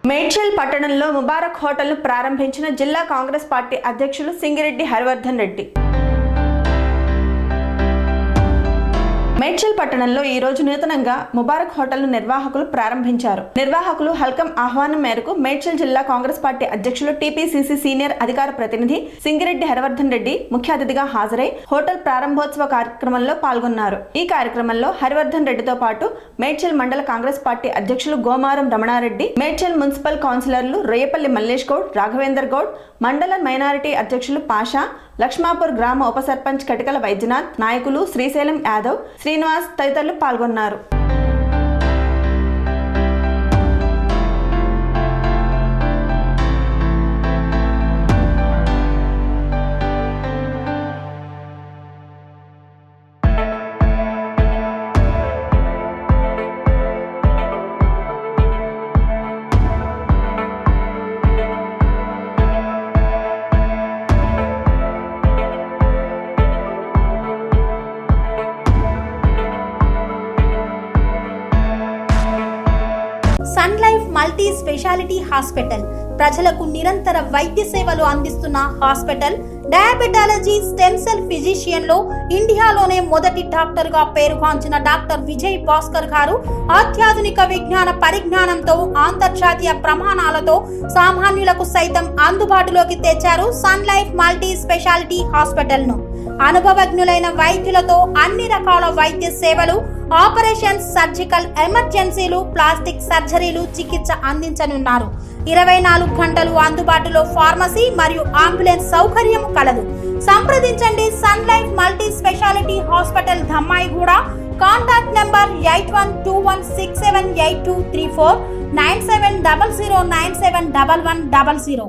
మేడ్చల్ పట్టణంలో ముబారక్ హోటల్ను ప్రారంభించిన జిల్లా కాంగ్రెస్ పార్టీ అధ్యక్షులు సింగిరెడ్డి హరివర్ధన్ రెడ్డి. మేడ్చల్ పట్టణంలో ఈ రోజు నూతనంగా ముబారక్ హోటల్ నిర్వాహకులు ప్రారంభించారు. నిర్వాహకులు హల్కం ఆహ్వానం మేరకు మేడ్చల్ జిల్లా కాంగ్రెస్ పార్టీ అధ్యక్షులు టీపీసీసీ సీనియర్ అధికార ప్రతినిధి సింగిరెడ్డి హరివర్ధన్ రెడ్డి ముఖ్య అతిథిగా హాజరై హోటల్ ప్రారంభోత్సవ కార్యక్రమంలో పాల్గొన్నారు. ఈ కార్యక్రమంలో హరివర్ధన్ రెడ్డితో పాటు మేడ్చల్ మండల కాంగ్రెస్ పార్టీ అధ్యక్షులు గోమారం రమణారెడ్డి, మేడ్చల్ మున్సిపల్ కౌన్సిలర్లు రేయపల్లి మల్లేష్ గౌడ్, రాఘవేందర్ గౌడ్, మండల మైనారిటీ అధ్యక్షులు పాషా, లక్ష్మాపూర్ గ్రామ ఉప సర్పంచ్ కటికల వైద్యనాథ్, నాయకులు శ్రీశైలం యాదవ్, శ్రీనివాస్ తదితరులు పాల్గొన్నారు. Sun Life multi speciality hospital ప్రజలకు నిరంతర వైద్య సేవలు అందిస్తున్న hospital. Diabetology, stem cell physician లో ఇండియాలోనే మొదటి డాక్టర్ గా పేరుగాంచిన డాక్టర్ విజయ్ భాస్కర్ గారు అత్యాధునిక విజ్ఞాన పరిజ్ఞానంతో అంతర్జాతీయ ప్రమాణాలతో సామాన్యులకు సైతం అందుబాటులోకి తెచ్చారు Sun Life multi speciality hospital ను. అనుభవజ్ఞులైన వైద్యులతో అన్ని రకాల వైద్య సేవలు, ఆపరేషన్స్, సర్జికల్ ఎమర్జెన్సీలు, ప్లాస్టిక్ సర్జరీలు, చికిత్స అందించనున్నారు. 24 గంటలు అందుబాటులో ఫార్మసీ మరియు అంబులెన్స్ సౌకర్యం కలదు. సంప్రదించండి Sun Life multi speciality hospital, Dammaiguda. Contact number 8121678234, 9700971100.